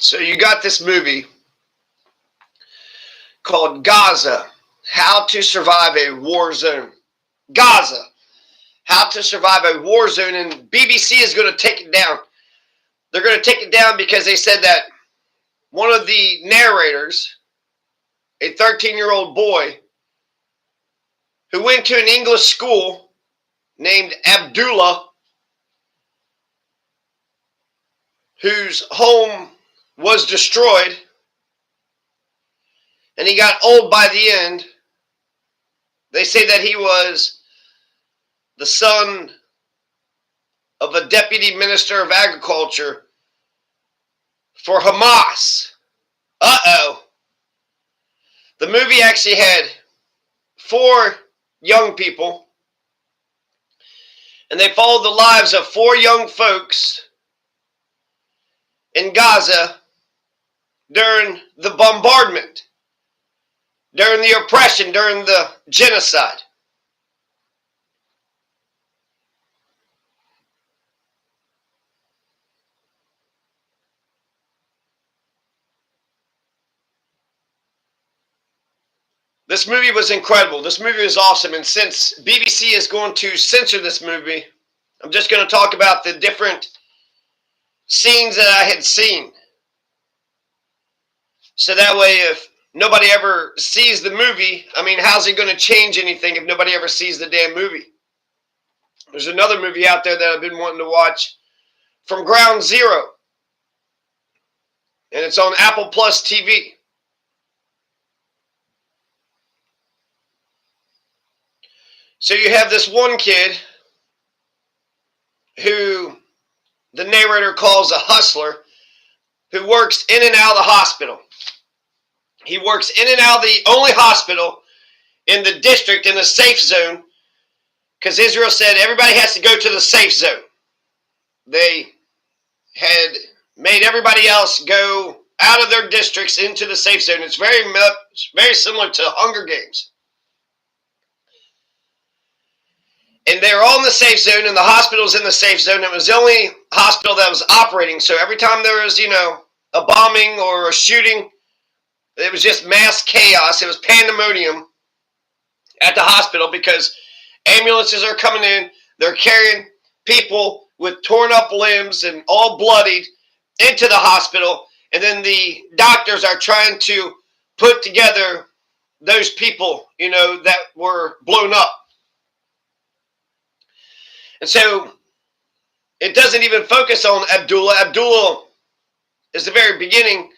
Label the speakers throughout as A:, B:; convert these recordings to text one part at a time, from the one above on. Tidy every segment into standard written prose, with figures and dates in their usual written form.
A: So you got this movie called Gaza, How to Survive a War Zone. Gaza, How to Survive a War Zone, and BBC is going to take it down. They're going to take it down because they said that one of the narrators, a 13-year-old boy who went to an English school named Abdullah, whose home was destroyed, and he got old by the end. They say that he was the son of a deputy minister of agriculture for Hamas. Uh-oh. The movie actually had 4 young people, and they followed the lives of 4 young folks in Gaza during the bombardment, during the oppression, during the genocide. This movie was incredible. This movie was awesome. And since BBC is going to censor this movie, I'm just going to talk about the different scenes that I had seen. So that way, if nobody ever sees the movie, I mean, how's it going to change anything if nobody ever sees the damn movie? There's another movie out there that I've been wanting to watch, From Ground Zero. And it's on Apple Plus TV. So you have this one kid who the narrator calls a hustler, who works in and out of the hospital. He works in and out of the only hospital in the district in the safe zone, because Israel said everybody has to go to the safe zone. They had made everybody else go out of their districts into the safe zone. It's very similar to Hunger Games. And they were all in the safe zone, and the hospital was in the safe zone. It was the only hospital that was operating. So every time there was, a bombing or a shooting, it was just mass chaos. It was pandemonium at the hospital because ambulances are coming in. They're carrying people with torn up limbs and all bloodied into the hospital. And then the doctors are trying to put together those people, that were blown up. And so it doesn't even focus on Abdullah. Abdullah is the very beginning,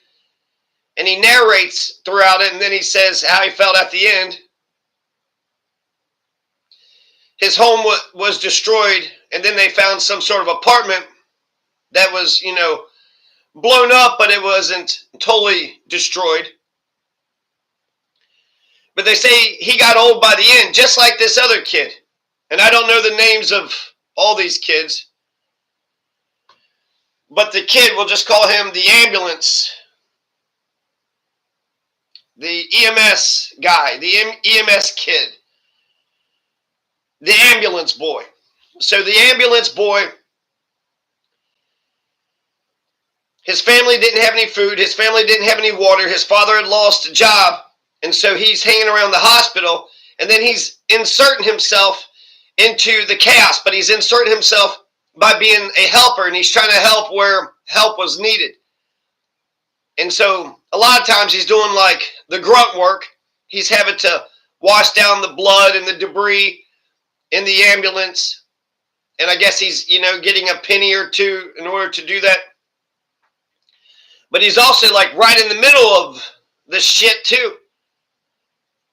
A: and he narrates throughout it, and then he says how he felt at the end. His home was destroyed, and then they found some sort of apartment that was, blown up, but it wasn't totally destroyed. But they say he got old by the end, just like this other kid. And I don't know the names of all these kids, but the kid, we'll just call him the ambulance, the EMS guy, the EMS kid, the ambulance boy. So the ambulance boy, his family didn't have any food, his family didn't have any water, his father had lost a job, and so he's hanging around the hospital, and then he's inserting himself into the chaos, but he's inserting himself by being a helper, and he's trying to help where help was needed. And so a lot of times he's doing like the grunt work. He's having to wash down the blood and the debris in the ambulance, and I guess he's getting a penny or two in order to do that. But he's also like right in the middle of the shit too.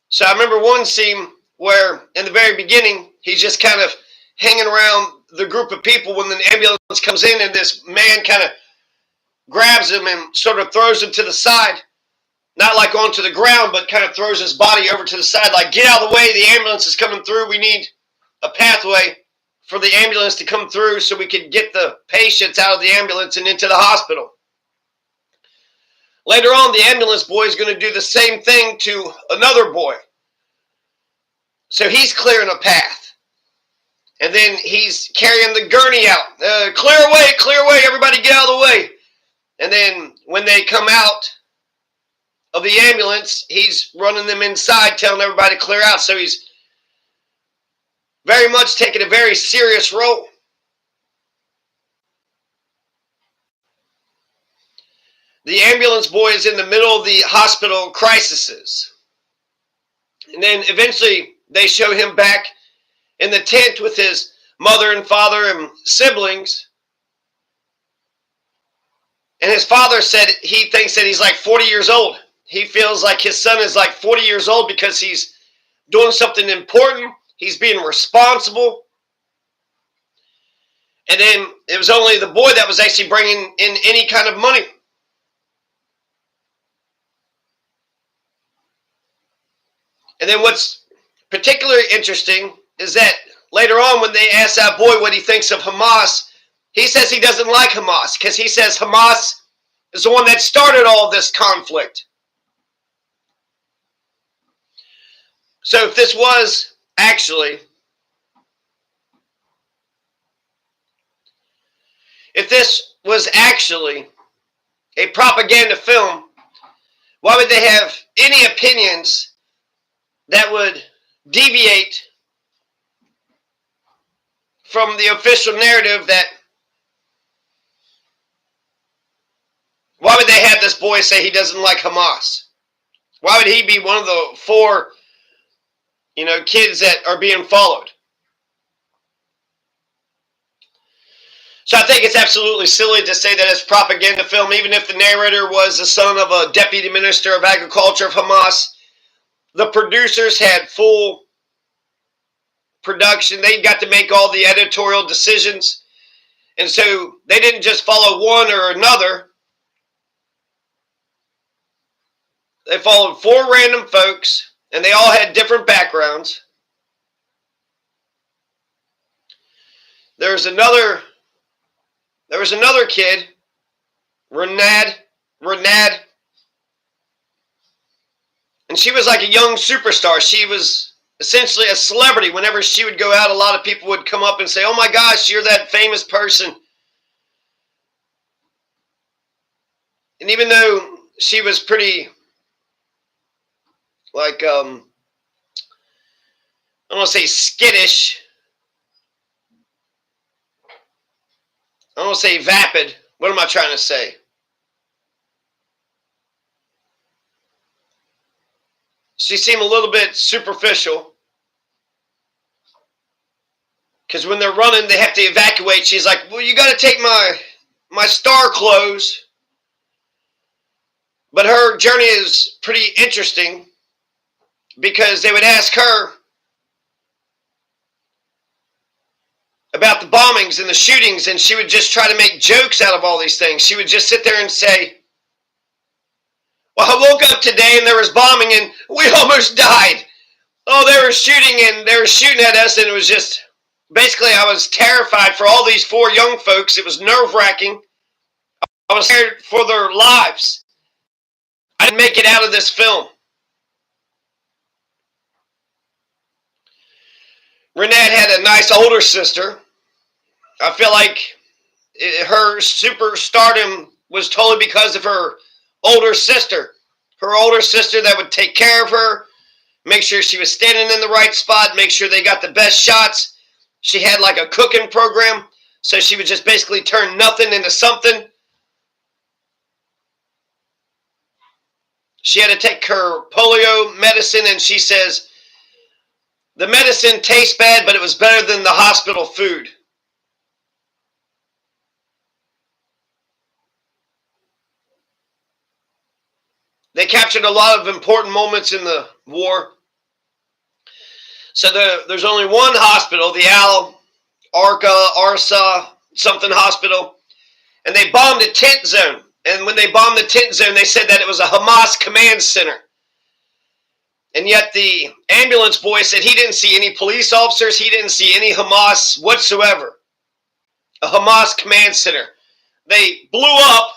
A: So I remember one scene where in the very beginning he's just kind of hanging around the group of people when the ambulance comes in, and this man kind of grabs him and sort of throws him to the side, not like onto the ground, but kind of throws his body over to the side, like, get out of the way, the ambulance is coming through, we need a pathway for the ambulance to come through so we can get the patients out of the ambulance and into the hospital. Later on, the ambulance boy is going to do the same thing to another boy. So he's clearing a path. And then he's carrying the gurney out. Clear away, everybody get out of the way. And then when they come out of the ambulance, he's running them inside, telling everybody to clear out. So he's very much taking a very serious role. The ambulance boy is in the middle of the hospital crises. And then eventually they show him back in the tent with his mother and father and siblings. And his father said he thinks that he's like 40 years old. He feels like his son is like 40 years old because he's doing something important. He's being responsible. And then it was only the boy that was actually bringing in any kind of money. And then what's particularly interesting is that later on when they ask that boy what he thinks of Hamas, he says he doesn't like Hamas because he says Hamas is the one that started all of this conflict. So if this was actually a propaganda film, why would they have any opinions that would deviate from the official narrative? That why would they have this boy say he doesn't like Hamas? Why would he be one of the 4 kids that are being followed? So I think it's absolutely silly to say that it's propaganda film, even if the narrator was the son of a deputy minister of agriculture of Hamas. The producers had full production. They got to make all the editorial decisions. And so they didn't just follow one or another. They followed 4 random folks, and they all had different backgrounds. There was another kid, Renad, and she was like a young superstar. She was essentially a celebrity. Whenever she would go out, a lot of people would come up and say, "Oh my gosh, you're that famous person." And even though she was pretty, like, I don't want to say skittish, I don't want to say vapid. What am I trying to say? She seemed a little bit superficial. Because when they're running, they have to evacuate. She's like, "Well, you got to take my star clothes." But her journey is pretty interesting because they would ask her about the bombings and the shootings, and she would just try to make jokes out of all these things. She would just sit there and say, "Well, I woke up today and there was bombing and we almost died. Oh, they were shooting at us, and it was just, basically, I was terrified for all these 4 young folks. It was nerve-wracking. I was scared for their lives. I didn't make it out of this film." Renee had a nice older sister. I feel like her superstardom was totally because of her older sister. Her older sister that would take care of her, make sure she was standing in the right spot, make sure they got the best shots. She had like a cooking program, so she would just basically turn nothing into something. She had to take her polio medicine, and she says, the medicine tastes bad, but it was better than the hospital food. They captured a lot of important moments in the war. So there's only one hospital, the Arsa something hospital, and they bombed a tent zone. And when they bombed the tent zone, they said that it was a Hamas command center. And yet the ambulance boy said he didn't see any police officers. He didn't see any Hamas whatsoever. A Hamas command center. They blew up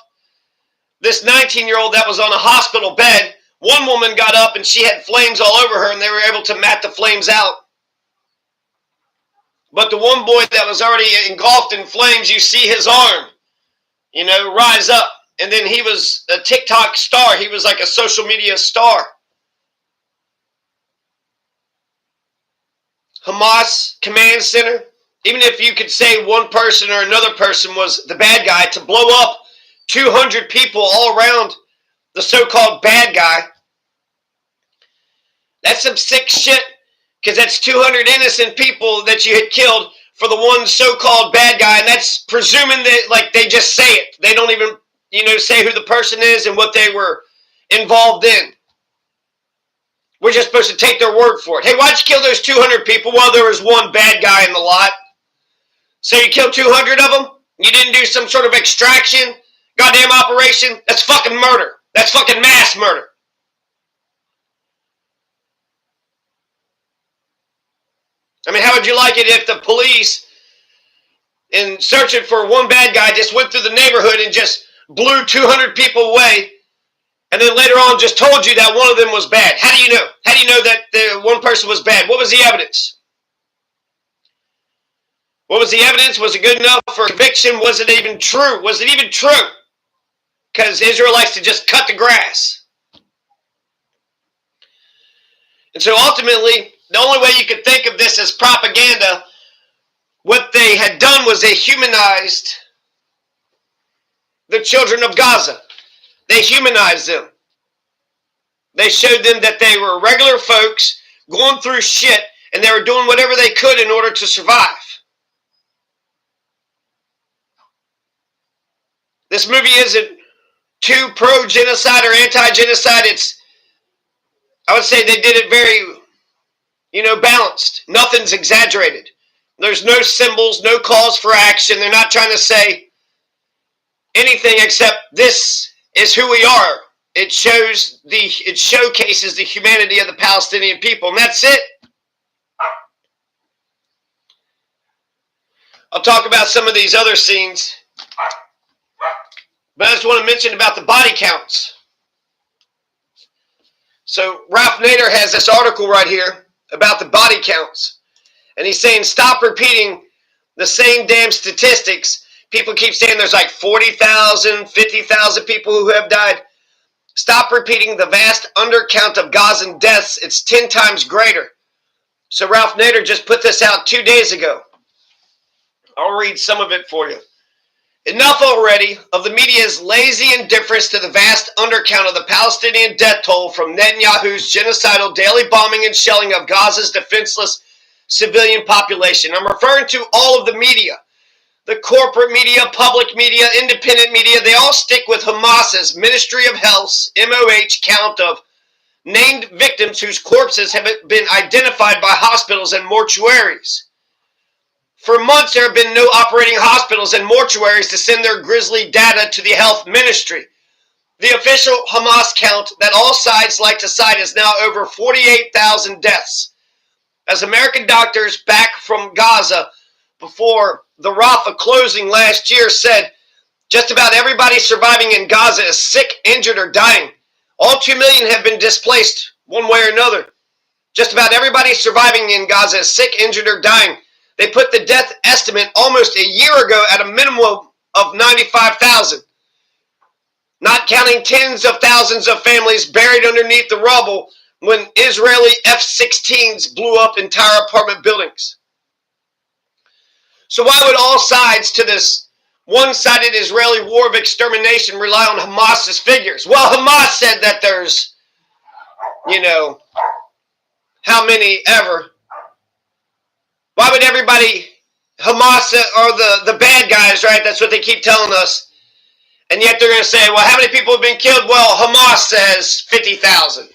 A: this 19-year-old that was on a hospital bed. One woman got up and she had flames all over her, and they were able to mat the flames out. But the one boy that was already engulfed in flames, you see his arm, rise up. And then he was a TikTok star. He was like a social media star. Hamas command center. Even if you could say one person or another person was the bad guy, to blow up 200 people all around the so-called bad guy, that's some sick shit, because that's 200 innocent people that you had killed for the one so-called bad guy, and that's presuming that, like, they just say it. They don't even, say who the person is and what they were involved in. We're just supposed to take their word for it. Hey, why'd you kill those 200 people? Well, there was one bad guy in the lot. So you killed 200 of them? You didn't do some sort of extraction, goddamn operation? That's fucking murder. That's fucking mass murder. I mean, how would you like it if the police, in searching for one bad guy, just went through the neighborhood and just blew 200 people away, and then later on just told you that one of them was bad? How do you know? How do you know that the one person was bad? What was the evidence? What was the evidence? Was it good enough for conviction? Was it even true? Was it even true? Because Israel likes to just cut the grass. And so ultimately, the only way you could think of this as propaganda, what they had done was they humanized the children of Gaza. They humanized them. They showed them that they were regular folks going through shit, and they were doing whatever they could in order to survive. This movie isn't too pro-genocide or anti-genocide. I would say they did it very, balanced. Nothing's exaggerated. There's no symbols, no calls for action. They're not trying to say anything except this is who we are. It showcases the humanity of the Palestinian people, and that's it. I'll talk about some of these other scenes, but I just want to mention about the body counts. So Ralph Nader has this article right here about the body counts. And he's saying, stop repeating the same damn statistics. People keep saying there's like 40,000, 50,000 people who have died. Stop repeating the vast undercount of Gazan deaths. It's 10 times greater. So Ralph Nader just put this out 2 days ago. I'll read some of it for you. Enough already of the media's lazy indifference to the vast undercount of the Palestinian death toll from Netanyahu's genocidal daily bombing and shelling of Gaza's defenseless civilian population. I'm referring to all of the media. The corporate media, public media, independent media, they all stick with Hamas's Ministry of Health's MOH count of named victims whose corpses have been identified by hospitals and mortuaries. For months, there have been no operating hospitals and mortuaries to send their grisly data to the health ministry. The official Hamas count that all sides like to cite is now over 48,000 deaths. As American doctors back from Gaza before the Rafah closing last year said, just about everybody surviving in Gaza is sick, injured, or dying. All 2 million have been displaced one way or another. Just about everybody surviving in Gaza is sick, injured, or dying. They put the death estimate almost a year ago at a minimum of 95,000. Not counting tens of thousands of families buried underneath the rubble when Israeli F-16s blew up entire apartment buildings. So why would all sides to this one-sided Israeli war of extermination rely on Hamas's figures? Well, Hamas said that there's, how many ever. Why would everybody, Hamas are the bad guys, right? That's what they keep telling us. And yet they're going to say, well, how many people have been killed? Well, Hamas says 50,000.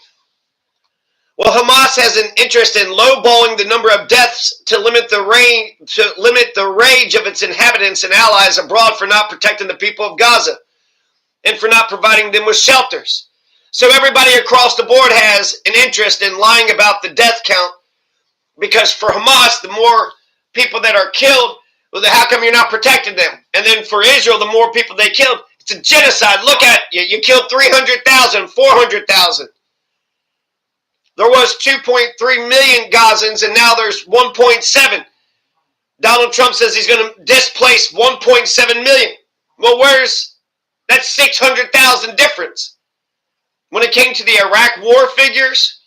A: Well, Hamas has an interest in lowballing the number of deaths to limit the rage of its inhabitants and allies abroad for not protecting the people of Gaza and for not providing them with shelters. So everybody across the board has an interest in lying about the death count, because for Hamas, the more people that are killed, well, how come you're not protecting them? And then for Israel, the more people they killed, it's a genocide. Look at you. You killed 300,000, 400,000. There was 2.3 million Gazans, and now there's 1.7. Donald Trump says he's going to displace 1.7 million. Well, where's That's 600,000 difference. When it came to the Iraq war figures,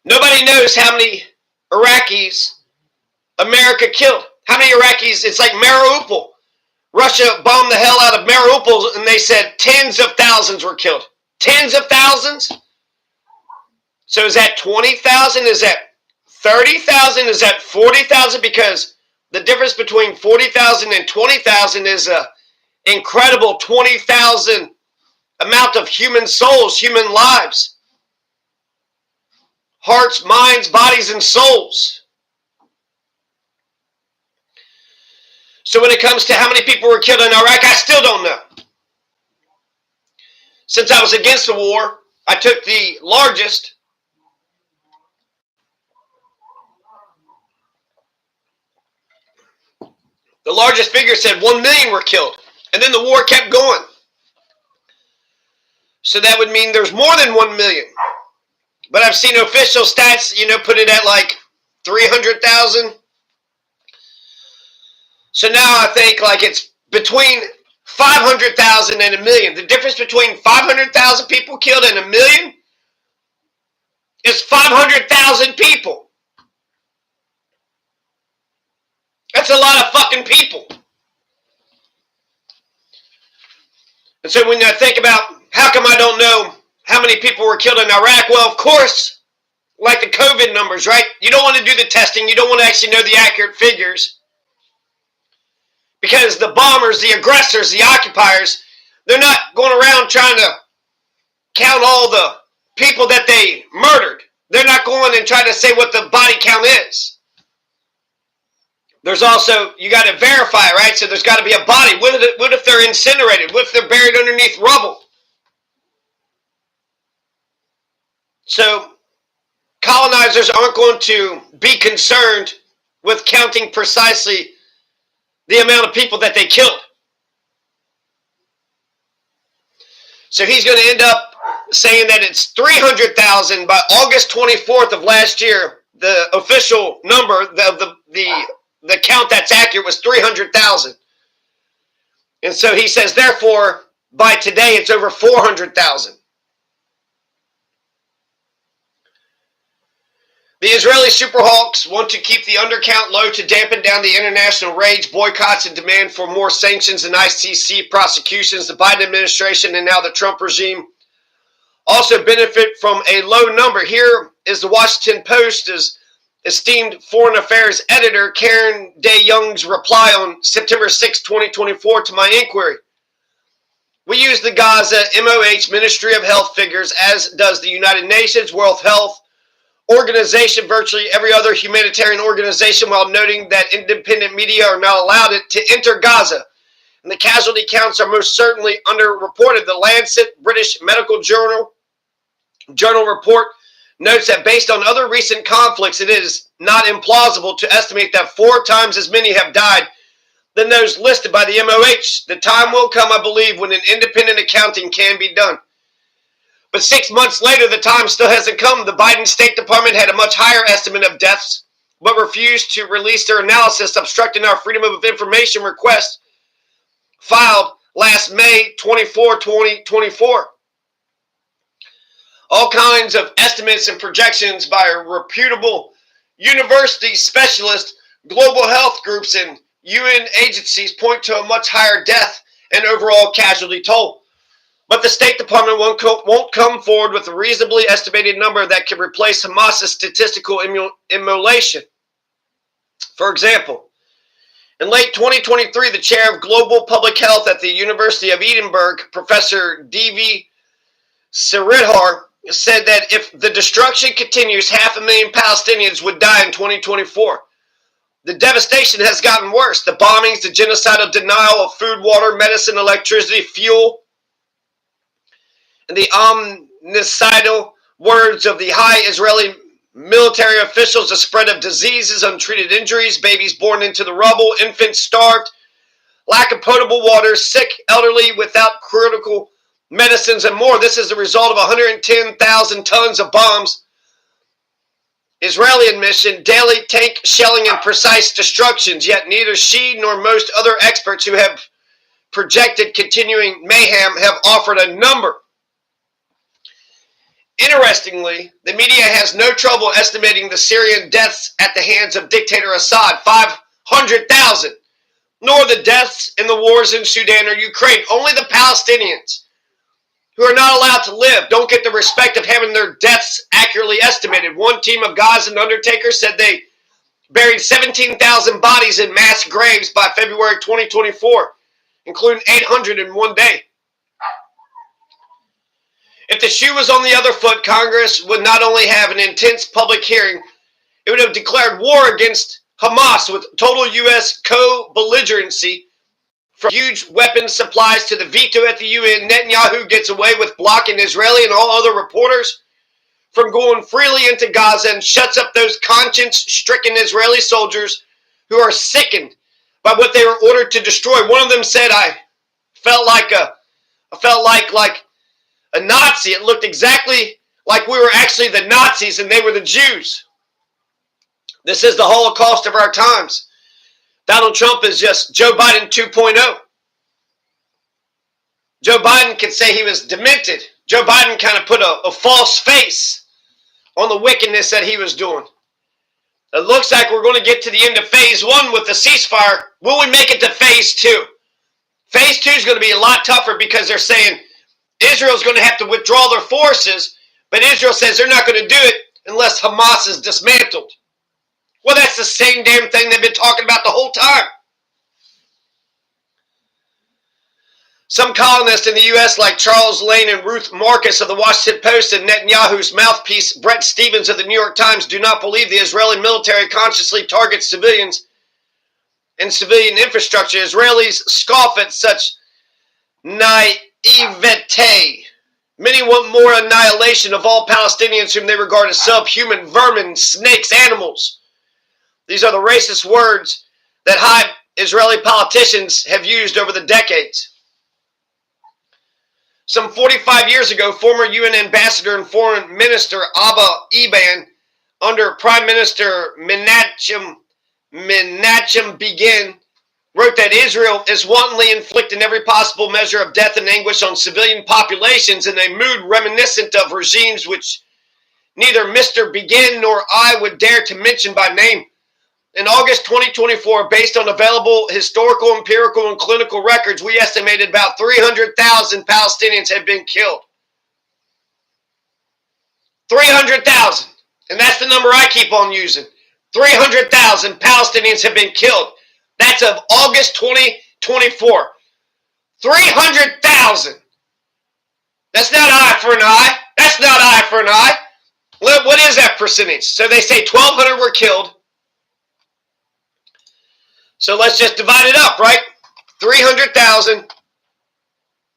A: nobody knows how many Iraqis America killed. How many Iraqis? It's like Mariupol. Russia bombed the hell out of Mariupol, and they said tens of thousands were killed. Tens of thousands? So is that 20,000? Is that 30,000? Is that 40,000? Because the difference between 40,000 and 20,000 is an incredible 20,000 amount of human souls, human lives. Hearts, minds, bodies, and souls. So when it comes to how many people were killed in Iraq, I still don't know. Since I was against the war, I took the largest. The largest figure said 1 million were killed. And then the war kept going. So that would mean there's more than 1 million. But I've seen official stats, put it at like 300,000. So now I think like it's between 500,000 and a million. The difference between 500,000 people killed and a million is 500,000 people. That's a lot of fucking people. And so when I think about how come I don't know how many people were killed in Iraq, well, of course, like the COVID numbers, right? You don't want to do the testing. You don't want to actually know the accurate figures. Because the bombers, the aggressors, the occupiers, they're not going around trying to count all the people that they murdered. They're not going and trying to say what the body count is. There's also, you got to verify, right? So there's got to be a body. What if they're incinerated? What if they're buried underneath rubble? So colonizers aren't going to be concerned with counting precisely the amount of people that they killed. So he's going to end up saying that it's 300,000 by August 24th of last year. The official number, the count that's accurate was 300,000. And so he says, therefore, by today it's over 400,000. The Israeli superhawks want to keep the undercount low to dampen down the international rage, boycotts, and demand for more sanctions and ICC prosecutions. The Biden administration and now the Trump regime also benefit from a low number. Here is the Washington Post's esteemed foreign affairs editor Karen DeYoung's reply on September 6, 2024 to my inquiry. We use the Gaza MOH Ministry of Health figures, as does the United Nations, World Health Organization, virtually every other humanitarian organization, while noting that independent media are not allowed to enter Gaza. And the casualty counts are most certainly underreported. The Lancet British Medical Journal report notes that based on other recent conflicts, it is not implausible to estimate that 4 times as many have died than those listed by the MOH. The time will come, I believe, when an independent accounting can be done. But 6 months later, the time still hasn't come. The Biden State Department had a much higher estimate of deaths, but refused to release their analysis, obstructing our Freedom of Information request filed last May 24, 2024. All kinds of estimates and projections by reputable university specialists, global health groups, and UN agencies point to a much higher death and overall casualty toll. But the State Department won't come forward with a reasonably estimated number that can replace Hamas's statistical immolation. For example, in late 2023, the chair of global public health at the University of Edinburgh, Professor D.V. Siridhar, said that if the destruction continues, 500,000 Palestinians would die in 2024. The devastation has gotten worse. The bombings, the genocidal denial of food, water, medicine, electricity, fuel, and the omnicidal words of the high Israeli military officials, the spread of diseases, untreated injuries, babies born into the rubble, infants starved, lack of potable water, sick, elderly without critical medicines, and more. This is the result of 110,000 tons of bombs, Israeli admission, daily tank shelling, and precise destructions. Yet neither she nor most other experts who have projected continuing mayhem have offered a number. Interestingly, the media has no trouble estimating the Syrian deaths at the hands of dictator Assad, 500,000, nor the deaths in the wars in Sudan or Ukraine. Only the Palestinians, who are not allowed to live, don't get the respect of having their deaths accurately estimated. One team of Gaza undertakers said they buried 17,000 bodies in mass graves by February 2024, including 800 in one day. If the shoe was on the other foot, Congress would not only have an intense public hearing, it would have declared war against Hamas with total U.S. co-belligerency. From huge weapons supplies to the veto at the UN, Netanyahu gets away with blocking Israeli and all other reporters from going freely into Gaza and shuts up those conscience-stricken Israeli soldiers who are sickened by what they were ordered to destroy. One of them said, I felt like a Nazi. It looked exactly like we were actually the Nazis and they were the Jews. This is the Holocaust of our times. Donald Trump is just Joe Biden 2.0. Joe Biden could say he was demented. Joe Biden kind of put a false face on the wickedness that he was doing. It looks like we're going to get to the end of phase 1 with the ceasefire. Will we make it to phase 2? Phase 2 is going to be a lot tougher because they're saying Israel's going to have to withdraw their forces, but Israel says they're not going to do it unless Hamas is dismantled. Well, that's the same damn thing they've been talking about the whole time. Some columnists in the U.S. like Charles Lane and Ruth Marcus of the Washington Post and Netanyahu's mouthpiece Brett Stevens of the New York Times do not believe the Israeli military consciously targets civilians and civilian infrastructure. Israelis scoff at such naivete. Many want more annihilation of all Palestinians whom they regard as subhuman vermin, snakes, animals. These are the racist words that high Israeli politicians have used over the decades. Some 45 years ago, former UN ambassador and foreign minister Abba Eban, under Prime Minister Menachem Begin, wrote that Israel is wantonly inflicting every possible measure of death and anguish on civilian populations in a mood reminiscent of regimes which neither Mr. Begin nor I would dare to mention by name. In August 2024, based on available historical, empirical, and clinical records, we estimated about 300,000 Palestinians had been killed. 300,000. And that's the number I keep on using. 300,000 Palestinians have been killed. That's of August 2024. 300,000. That's not eye for an eye. That's not eye for an eye. What is that percentage? So they say 1,200 were killed. So let's just divide it up, right? 300,000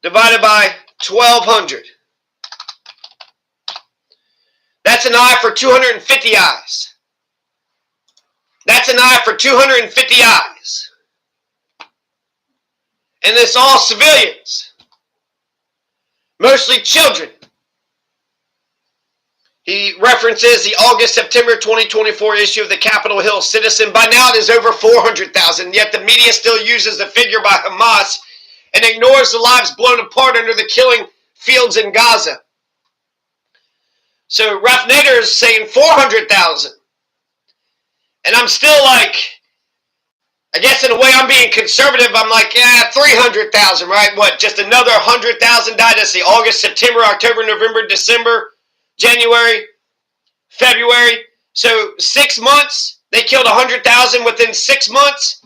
A: divided by 1,200. That's an eye for 250 eyes. That's an eye for 250 eyes. And it's all civilians. Mostly children. He references the August-September 2024 issue of the Capitol Hill Citizen. By now it is over 400,000, yet the media still uses the figure by Hamas and ignores the lives blown apart under the killing fields in Gaza. So Ralph Nader is saying 400,000. And I'm still like, I guess in a way I'm being conservative. I'm like, 300,000, right? What, just another 100,000 died? That's the August, September, October, November, December, January, February. So 6 months, they killed 100,000 within 6 months.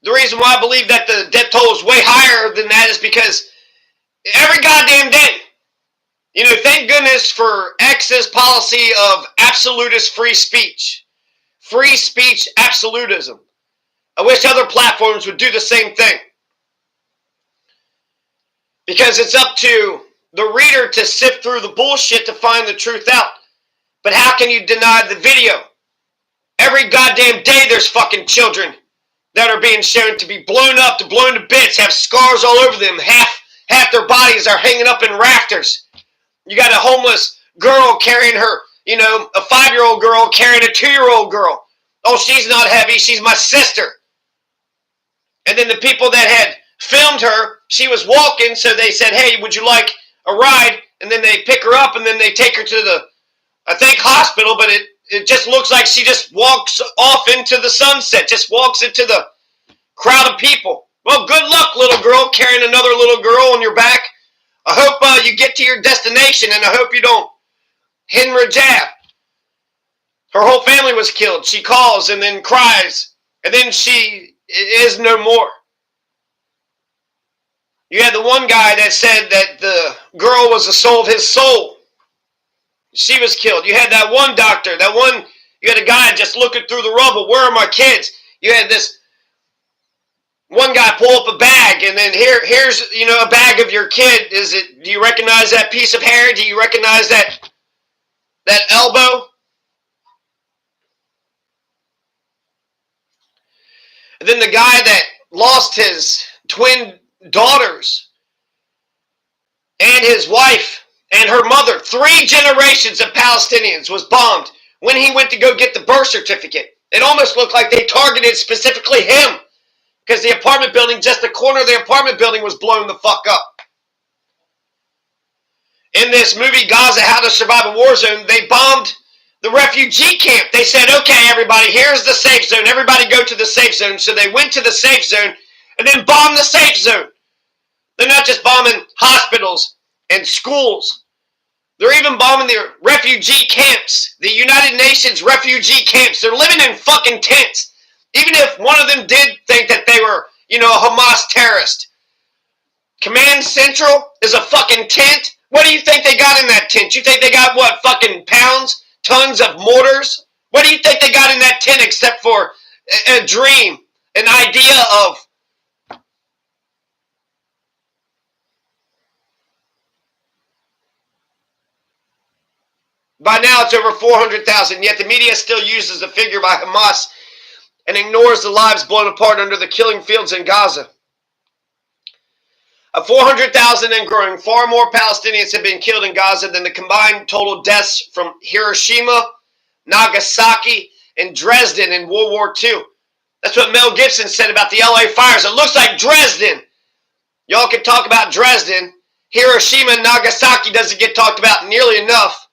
A: The reason why I believe that the death toll is way higher than that is because every goddamn day, thank goodness for X's policy of absolutist free speech. Free speech absolutism. I wish other platforms would do the same thing. Because it's up to the reader to sift through the bullshit to find the truth out. But how can you deny the video? Every goddamn day there's fucking children that are being shown to be blown up, to blown to bits, have scars all over them. Half their bodies are hanging up in rafters. You got a homeless girl carrying her, a 5-year-old girl carrying a 2-year-old girl. Oh, she's not heavy, she's my sister. And then the people that had filmed her, she was walking, so they said, hey, would you like a ride? And then they pick her up, and then they take her to the, I think, hospital, but it just looks like she just walks off into the sunset, just walks into the crowd of people. Well, good luck, little girl, carrying another little girl on your back. I hope you get to your destination, and I hope you don't hemorrhage. Her whole family was killed. She calls and then cries, and then she is no more. You had the one guy that said that the girl was the soul of his soul. She was killed. You had that one doctor, you had a guy just looking through the rubble. Where are my kids? You had this one guy pull up a bag, and then here's a bag of your kid. Do you recognize that piece of hair? Do you recognize that elbow? And then the guy that lost his twin daughters and his wife and her mother, 3 generations of Palestinians, was bombed when he went to go get the birth certificate. It almost looked like they targeted specifically him, because the apartment building, just the corner of the apartment building, was blown the fuck up. In this movie, Gaza, How to Survive a Warzone, they bombed the refugee camp. They said, okay, everybody, here's the safe zone. Everybody go to the safe zone. So they went to the safe zone and then bombed the safe zone. They're not just bombing hospitals and schools. They're even bombing the refugee camps, the United Nations refugee camps. They're living in fucking tents. Even if one of them did think that they were, a Hamas terrorist. Command Central is a fucking tent. What do you think they got in that tent? You think they got what, fucking pounds, tons of mortars? What do you think they got in that tent except for a dream, an idea of by now it's over 400,000, yet the media still uses the figure by Hamas and ignores the lives blown apart under the killing fields in Gaza. Of 400,000 and growing, far more Palestinians have been killed in Gaza than the combined total deaths from Hiroshima, Nagasaki, and Dresden in World War II. That's what Mel Gibson said about the LA fires. It looks like Dresden. Y'all can talk about Dresden. Hiroshima and Nagasaki doesn't get talked about nearly enough.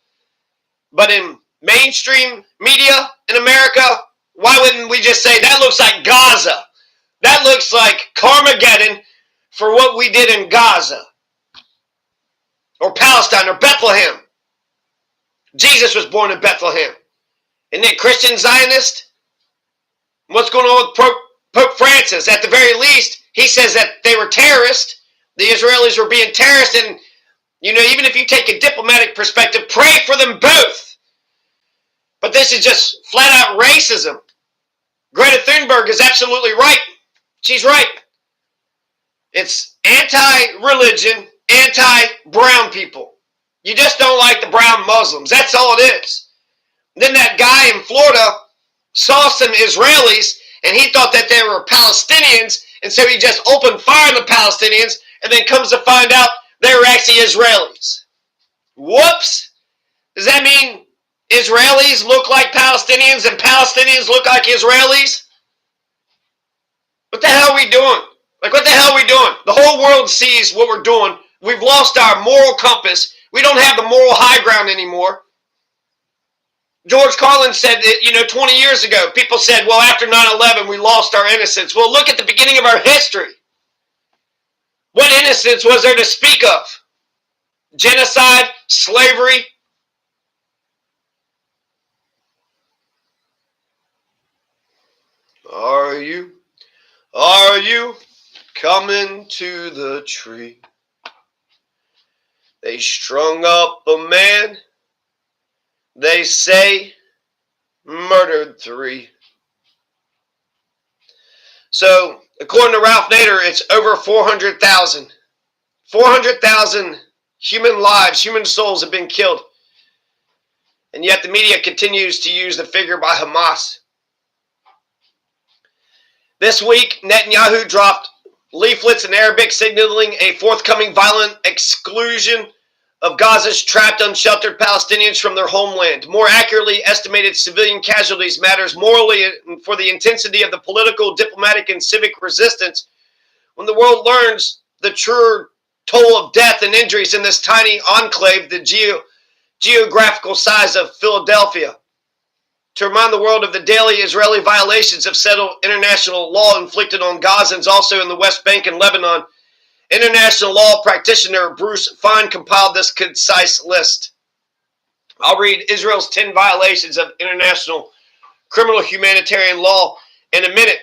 A: But in mainstream media in America, why wouldn't we just say, that looks like Gaza? That looks like Carmageddon for what we did in Gaza, or Palestine, or Bethlehem. Jesus was born in Bethlehem. Isn't it Christian Zionist? What's going on with Pope Francis? At the very least, he says that they were terrorists. The Israelis were being terrorists, and even if you take a diplomatic perspective, pray for them both. But this is just flat out racism. Greta Thunberg is absolutely right. She's right. It's anti-religion, anti-brown people. You just don't like the brown Muslims. That's all it is. Then that guy in Florida saw some Israelis, and he thought that they were Palestinians, and so he just opened fire on the Palestinians, and then comes to find out they were actually Israelis. Whoops! Does that mean Israelis look like Palestinians and Palestinians look like Israelis? What the hell are we doing? What the hell are we doing? The whole world sees what we're doing. We've lost our moral compass. We don't have the moral high ground anymore. George Carlin said that, 20 years ago, people said, well, after 9/11, we lost our innocence. Well, look at the beginning of our history. What innocence was there to speak of? Genocide, slavery. Are you coming to the tree? They strung up a man, they say, murdered 3. So, according to Ralph Nader, it's over 400,000. 400,000 human lives, human souls have been killed. And yet the media continues to use the figure by Hamas. This week, Netanyahu dropped leaflets in Arabic signaling a forthcoming violent exclusion of Gaza's trapped, unsheltered Palestinians from their homeland. More accurately estimated civilian casualties matters morally for the intensity of the political, diplomatic, and civic resistance when the world learns the true toll of death and injuries in this tiny enclave, the geographical size of Philadelphia. To remind the world of the daily Israeli violations of settled international law inflicted on Gazans also in the West Bank and Lebanon, international law practitioner Bruce Fine compiled this concise list. I'll read Israel's 10 violations of international criminal humanitarian law in a minute.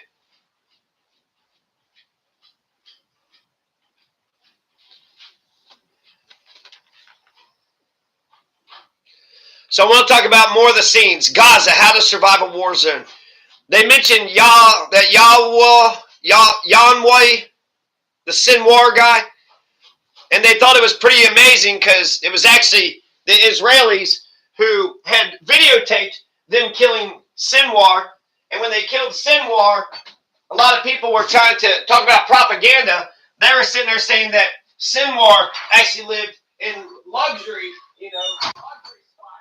A: So I want to talk about more of the scenes. Gaza, how to survive a war zone. They mentioned Yahweh, the Sinwar guy, and they thought it was pretty amazing because it was actually the Israelis who had videotaped them killing Sinwar, and when they killed Sinwar, a lot of people were trying to talk about propaganda. They were sitting there saying that Sinwar actually lived in luxury, luxury spot.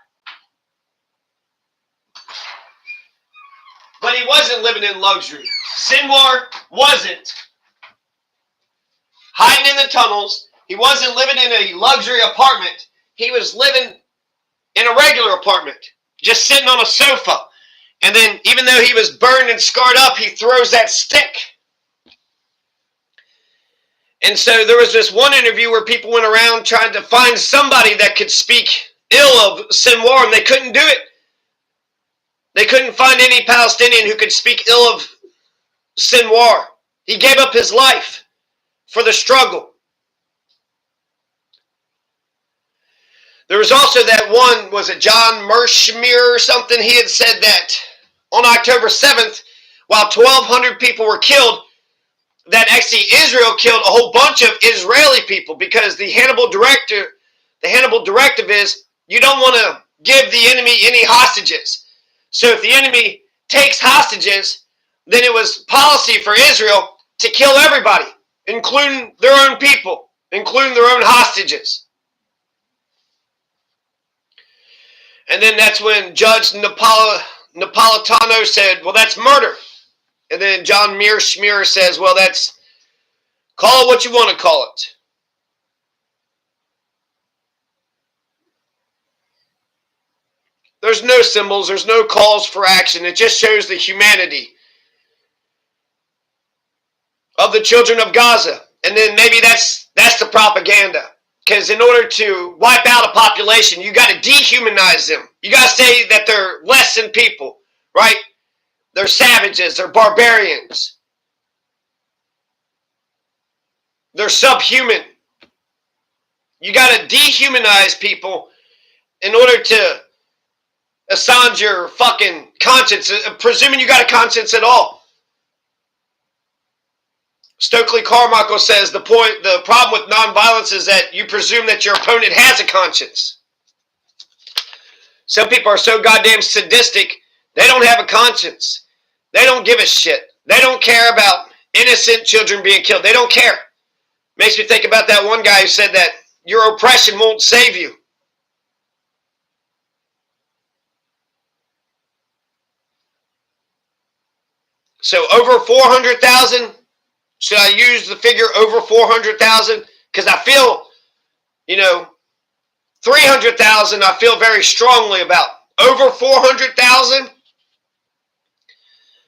A: But he wasn't living in luxury. Sinwar wasn't hiding in the tunnels. He wasn't living in a luxury apartment. He was living in a regular apartment, just sitting on a sofa. And then, even though he was burned and scarred up, he throws that stick. And so there was this one interview where people went around trying to find somebody that could speak ill of Sinwar, and they couldn't do it. They couldn't find any Palestinian who could speak ill of Sinwar. He gave up his life for the struggle. There was also that one, was it John Mershmere or something? He had said that on October 7th, while 1,200 people were killed, that actually Israel killed a whole bunch of Israeli people because the Hannibal directive is you don't want to give the enemy any hostages. So if the enemy takes hostages, then it was policy for Israel to kill everybody, including their own people, including their own hostages. And then that's when Judge Napolitano said, well, that's murder. And then John Schmear says, well, call it what you want to call it. There's no symbols. There's no calls for action. It just shows the humanity of the children of Gaza. And then maybe that's the propaganda. Because in order to wipe out a population, you got to dehumanize them. You got to say that they're less than people, right? They're savages. They're barbarians. They're subhuman. You got to dehumanize people in order to assange your fucking conscience, presuming you got a conscience at all. Stokely Carmichael says the problem with nonviolence is that you presume that your opponent has a conscience. Some people are so goddamn sadistic, they don't have a conscience. They don't give a shit. They don't care about innocent children being killed. They don't care. Makes me think about that one guy who said that your oppression won't save you. So over 400,000, should I use the figure over 400,000? Because I feel, 300,000 I feel very strongly about. Over 400,000?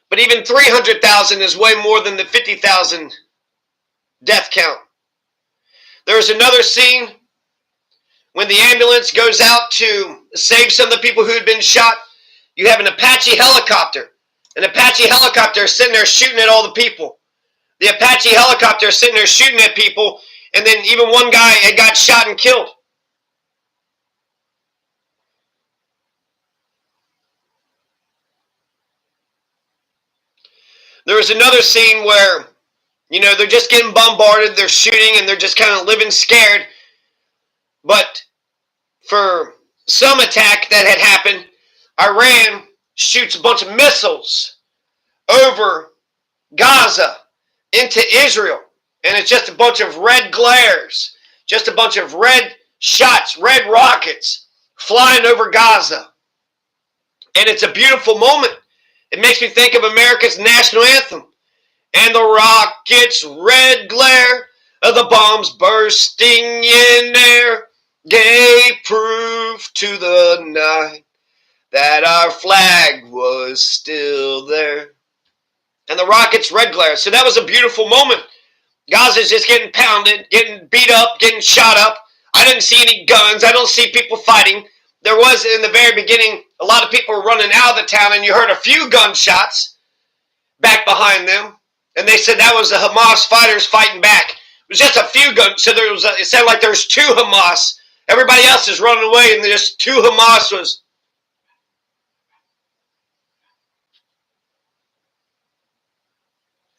A: But even 300,000 is way more than the 50,000 death count. There's another scene when the ambulance goes out to save some of the people who had been shot. You have an Apache helicopter. An Apache helicopter is sitting there shooting at all the people. The Apache helicopter is sitting there shooting at people, and then even one guy had got shot and killed. There was another scene where, they're just getting bombarded, they're shooting, and they're just kind of living scared. But for some attack that had happened, Iran shoots a bunch of missiles over Gaza into Israel. And it's just a bunch of red glares, just a bunch of red shots, red rockets flying over Gaza. And it's a beautiful moment. It makes me think of America's national anthem. And the rockets' red glare of the bombs bursting in air gave proof to the night that our flag was still there. And the rockets' red glare. So that was a beautiful moment. Gaza's just getting pounded, getting beat up, getting shot up. I didn't see any guns. I don't see people fighting. There was, in the very beginning, a lot of people were running out of the town, and you heard a few gunshots back behind them. And they said that was the Hamas fighters fighting back. It was just a few guns. So it sounded like there was two Hamas. Everybody else is running away, and just two Hamas was.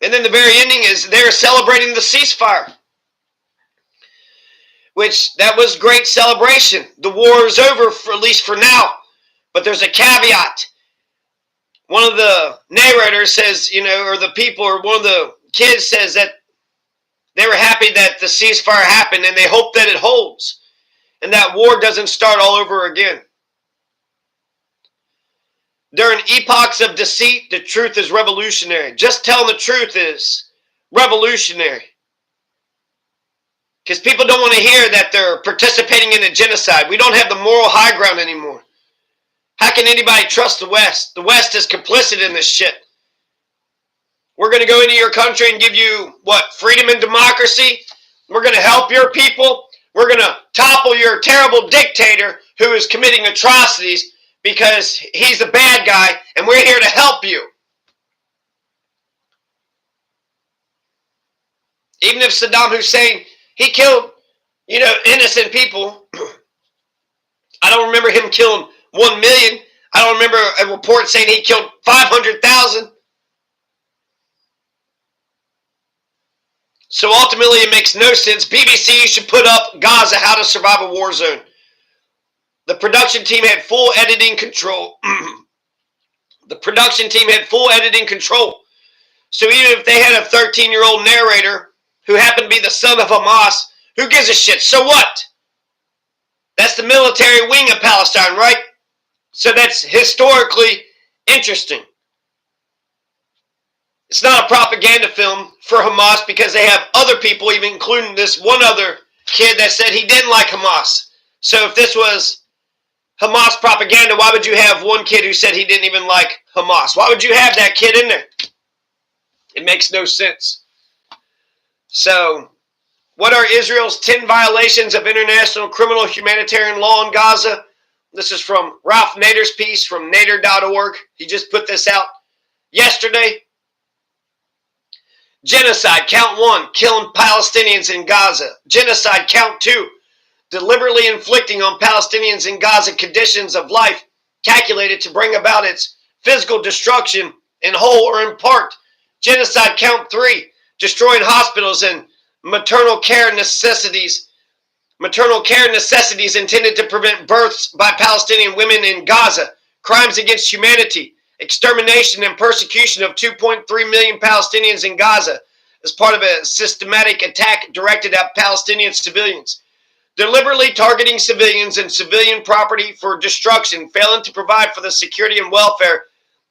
A: And then the very ending is they're celebrating the ceasefire, which that was great celebration. The war is over, at least for now. But there's a caveat. One of the narrators says, or the people, or one of the kids says that they were happy that the ceasefire happened, and they hope that it holds, and that war doesn't start all over again. During epochs of deceit, the truth is revolutionary. Just telling the truth is revolutionary. Because people don't want to hear that they're participating in a genocide. We don't have the moral high ground anymore. How can anybody trust the West? The West is complicit in this shit. We're going to go into your country and give you, freedom and democracy? We're going to help your people. We're going to topple your terrible dictator who is committing atrocities because he's a bad guy, and we're here to help you. Even if Saddam Hussein, he killed, innocent people. I don't remember him killing 1 million. I don't remember a report saying he killed 500,000. So ultimately, it makes no sense. BBC should put up Gaza, How to Survive a War Zone. The production team had full editing control. The production team had full editing control. So even if they had a 13-year-old narrator who happened to be the son of Hamas, who gives a shit? So what? That's the military wing of Palestine, right? So that's historically interesting. It's not a propaganda film for Hamas because they have other people, even including this one other kid that said he didn't like Hamas. So if this was Hamas propaganda, why would you have one kid who said he didn't even like Hamas? Why would you have that kid in there? It makes no sense. So, what are Israel's 10 violations of international criminal humanitarian law in Gaza? This is from Ralph Nader's piece from nader.org. He just put this out yesterday. Genocide, count 1, killing Palestinians in Gaza. Genocide, count 2, deliberately inflicting on Palestinians in Gaza conditions of life calculated to bring about its physical destruction in whole or in part. Genocide, count 3, destroying hospitals and maternal care necessities intended to prevent births by Palestinian women in Gaza. Crimes against humanity, extermination and persecution of 2.3 million Palestinians in Gaza as part of a systematic attack directed at Palestinian civilians. Deliberately targeting civilians and civilian property for destruction, failing to provide for the security and welfare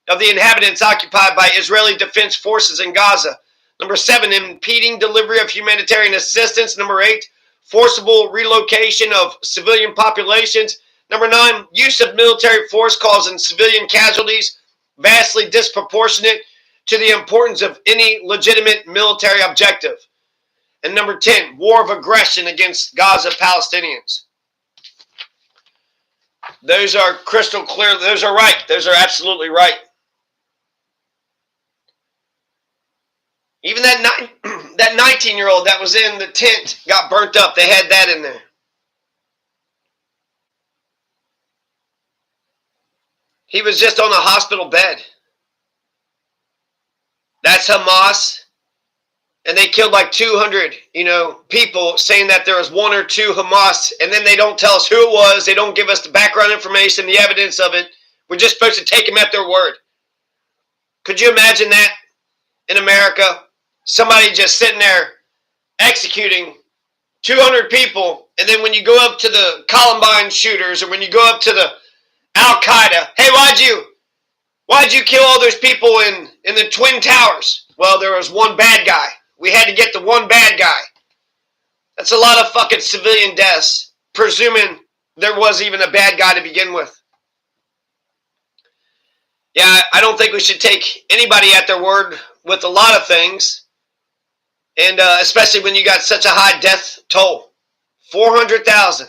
A: of the inhabitants occupied by Israeli defense forces in Gaza. Number 7, impeding delivery of humanitarian assistance. Number 8, forcible relocation of civilian populations. Number 9, use of military force causing civilian casualties vastly disproportionate to the importance of any legitimate military objective. And number 10, war of aggression against Gaza Palestinians. Those are crystal clear. Those are right. Those are absolutely right. Even that 19-year-old that was in the tent got burnt up. They had that in there. He was just on a hospital bed. That's Hamas. And they killed like 200, people, saying that there was 1 or 2 Hamas. And then they don't tell us who it was. They don't give us the background information, the evidence of it. We're just supposed to take them at their word. Could you imagine that in America? Somebody just sitting there executing 200 people, and then when you go up to the Columbine shooters, or when you go up to the Al-Qaeda, hey, why'd you kill all those people in the Twin Towers? Well, there was one bad guy. We had to get the one bad guy. That's a lot of fucking civilian deaths, presuming there was even a bad guy to begin with. Yeah, I don't think we should take anybody at their word with a lot of things, and especially when you got such a high death toll. 400,000.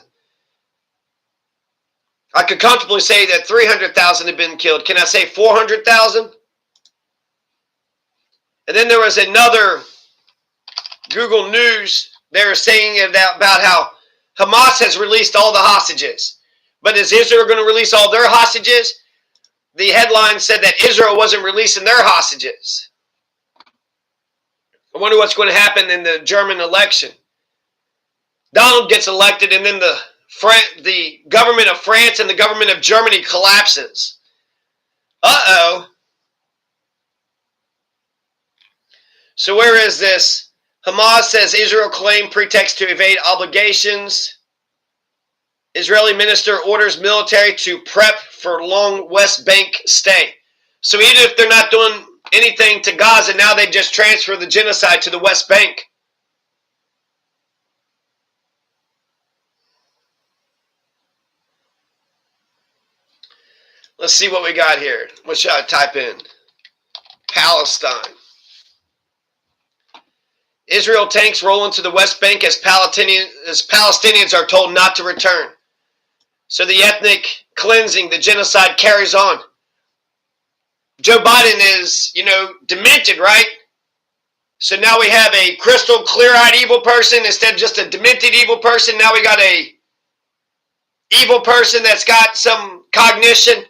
A: I could comfortably say that 300,000 had been killed. Can I say 400,000? And then there was another Google News. They were saying about how Hamas has released all the hostages. But is Israel going to release all their hostages? The headline said that Israel wasn't releasing their hostages. I wonder what's going to happen in the German election. Donald gets elected, and then the government of France and the government of Germany collapses. Uh-oh. So where is this? Hamas says Israel claimed pretext to evade obligations. Israeli minister orders military to prep for long West Bank stay. So even if they're not doing anything to Gaza, now they just transfer the genocide to the West Bank. Let's see what we got here. What should I type in? Palestine. Israel tanks roll into the West Bank as Palestinians are told not to return. So the ethnic cleansing, the genocide carries on. Joe Biden is, demented, right? So now we have a crystal clear-eyed evil person instead of just a demented evil person. Now we got a evil person that's got some cognition.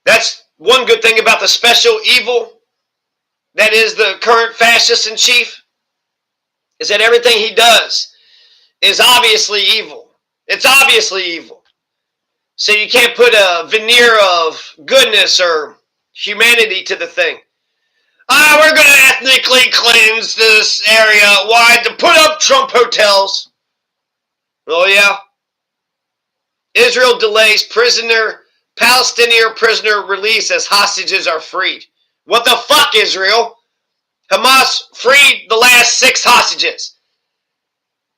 A: That's one good thing about the special evil that is the current fascist in chief, is that everything he does is obviously evil. It's obviously evil. So you can't put a veneer of goodness or humanity to the thing. We're going to ethnically cleanse this area. Why? To put up Trump hotels. Oh, yeah. Israel delays Palestinian prisoner release as hostages are freed. What the fuck, Israel? Hamas freed the last 6 hostages.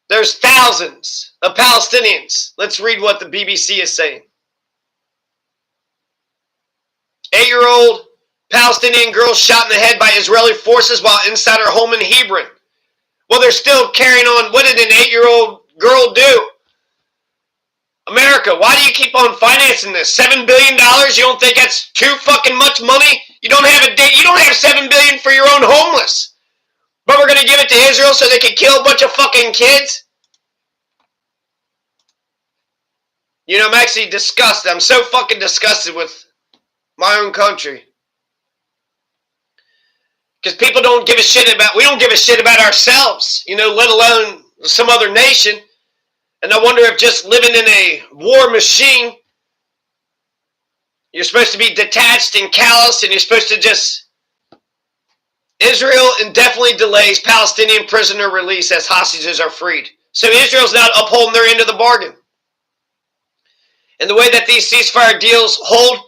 A: There's thousands of Palestinians. Let's read what the BBC is saying. 8-year-old Palestinian girl shot in the head by Israeli forces while inside her home in Hebron. Well, they're still carrying on. What did an 8-year-old girl do? America, why do you keep on financing this? $7 billion? You don't think that's too fucking much money? You don't have $7 billion for your own homeless. But we're going to give it to Israel so they can kill a bunch of fucking kids? I'm actually disgusted. I'm so fucking disgusted with my own country. Because people don't give a shit about, we don't give a shit about ourselves, let alone some other nation. And I wonder if just living in a war machine, you're supposed to be detached and callous, and you're supposed to just... Israel indefinitely delays Palestinian prisoner release as hostages are freed. So Israel's not upholding their end of the bargain. And the way that these ceasefire deals hold,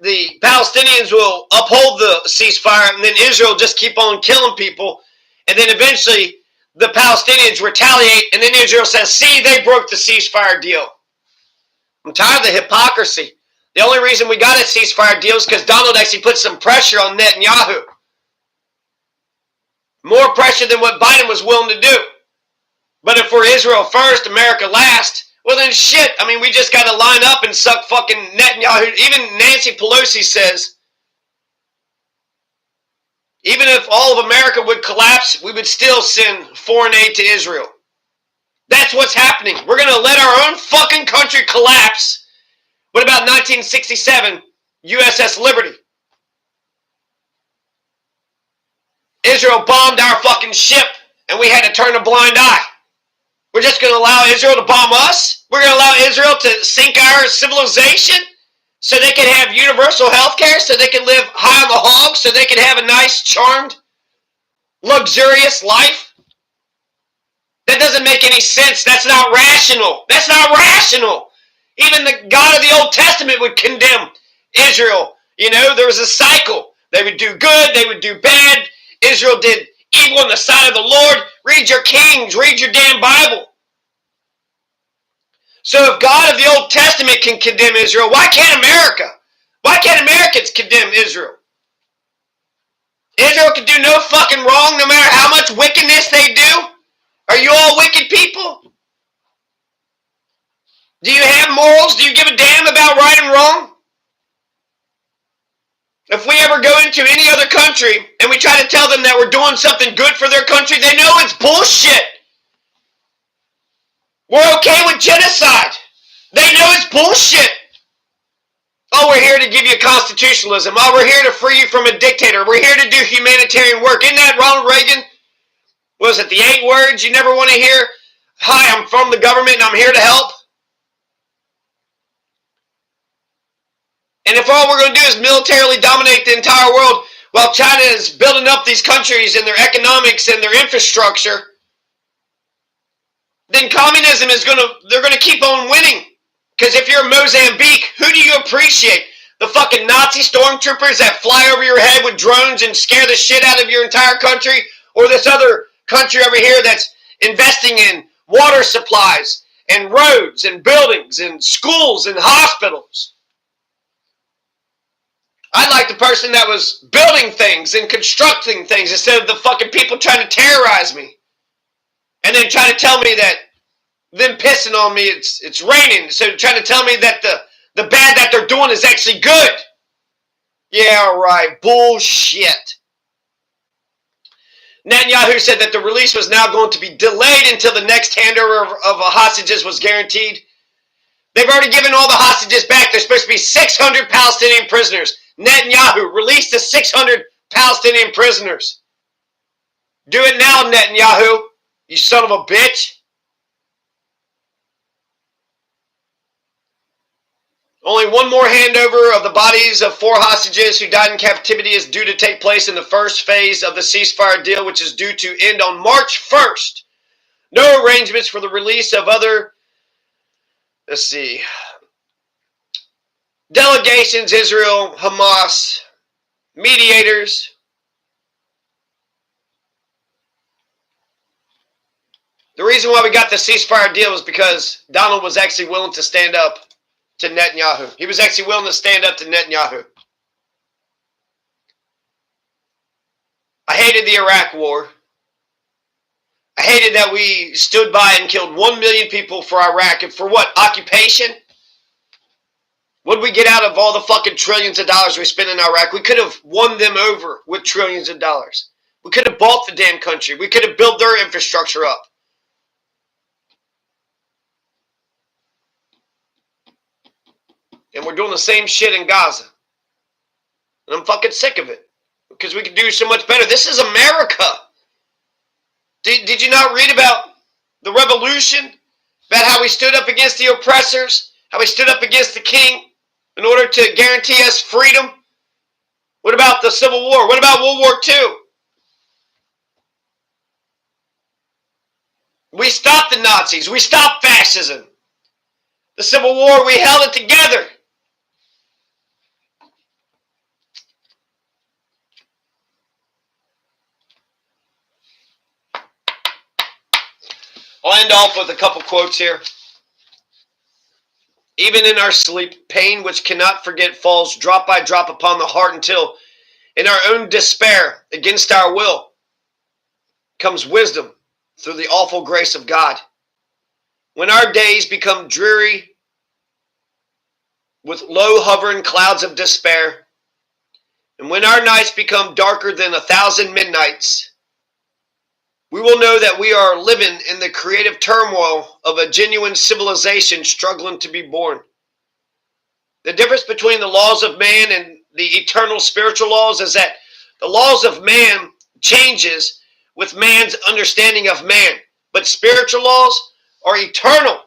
A: the Palestinians will uphold the ceasefire, and then Israel just keep on killing people, and then eventually the Palestinians retaliate, and then Israel says, see, they broke the ceasefire deal. I'm tired of the hypocrisy. The only reason we got a ceasefire deal is because Donald actually put some pressure on Netanyahu. More pressure than what Biden was willing to do. But if we're Israel first, America last, well then shit. We just got to line up and suck fucking Netanyahu. Even Nancy Pelosi says, even if all of America would collapse, we would still send foreign aid to Israel. That's what's happening. We're going to let our own fucking country collapse. What about 1967, USS Liberty? Israel bombed our fucking ship, and we had to turn a blind eye. We're just going to allow Israel to bomb us? We're going to allow Israel to sink our civilization so they can have universal health care, so they can live high on the hog, so they can have a nice, charmed luxurious life? That doesn't make any sense. That's not rational. That's not rational. Even the God of the Old Testament would condemn Israel. You know, there was a cycle. They would do good, they would do bad. Israel did evil in the sight of the Lord. Read your Kings, read your damn Bible. So if God of the Old Testament can condemn Israel, why can't America? Why can't Americans condemn Israel? Israel can do no fucking wrong no matter how much wickedness they do. Are you all wicked people? Do you have morals? Do you give a damn about right and wrong? If we ever go into any other country and we try to tell them that we're doing something good for their country, they know it's bullshit. We're okay with genocide. They know it's bullshit. Oh, we're here to give you constitutionalism. Oh, we're here to free you from a dictator. We're here to do humanitarian work. Isn't that Ronald Reagan? Was it the 8 words you never want to hear? Hi, I'm from the government and I'm here to help. And if all we're going to do is militarily dominate the entire world while China is building up these countries and their economics and their infrastructure, then communism is they're going to keep on winning. Because if you're Mozambique, who do you appreciate? The fucking Nazi stormtroopers that fly over your head with drones and scare the shit out of your entire country? Or this other country over here that's investing in water supplies and roads and buildings and schools and hospitals? I like the person that was building things and constructing things instead of the fucking people trying to terrorize me. And then trying to tell me that them pissing on me, it's raining. So trying to tell me that the bad that they're doing is actually good. Yeah, right. Bullshit. Netanyahu said that the release was now going to be delayed until the next handover of hostages was guaranteed. They've already given all the hostages back. There's supposed to be 600 Palestinian prisoners. Netanyahu, release the 600 Palestinian prisoners. Do it now, Netanyahu, you son of a bitch. Only one more handover of the bodies of 4 hostages who died in captivity is due to take place in the first phase of the ceasefire deal, which is due to end on March 1st. No arrangements for the release of other, delegations, Israel, Hamas, mediators. The reason why we got the ceasefire deal is because Donald was actually willing to stand up to Netanyahu. He was actually willing to stand up to Netanyahu. I hated the Iraq war. I hated that we stood by and killed 1 million people for Iraq. And for what? Occupation? What did we get out of all the fucking trillions of dollars we spent in Iraq? We could have won them over with trillions of dollars. We could have bought the damn country. We could have built their infrastructure up. And we're doing the same shit in Gaza. And I'm fucking sick of it. Because we can do so much better. This is America. Did you not read about the revolution? About how we stood up against the oppressors? How we stood up against the king in order to guarantee us freedom? What about the Civil War? What about World War II? We stopped the Nazis. We stopped fascism. The Civil War, we held it together. I'll end off with a couple quotes here. Even in our sleep, pain which cannot forget falls drop by drop upon the heart until, in our own despair, against our will, comes wisdom through the awful grace of God. When our days become dreary with low hovering clouds of despair, and when our nights become darker than 1,000 midnights, we will know that we are living in the creative turmoil of a genuine civilization struggling to be born. The difference between the laws of man and the eternal spiritual laws is that the laws of man changes with man's understanding of man, but spiritual laws are eternal.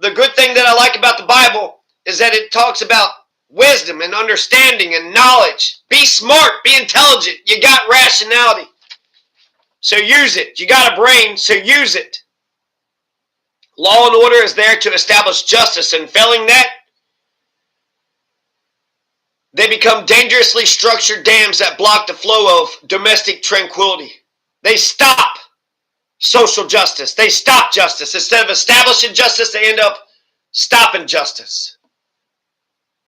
A: The good thing that I like about the Bible is that it talks about wisdom and understanding and knowledge. Be smart, be intelligent. You got rationality. so use it. You got a brain, so use it. Law and order is there to establish justice, and failing that, they become dangerously structured dams that block the flow of domestic tranquility. They stop social justice. They stop justice. Instead of establishing justice, they end up stopping justice.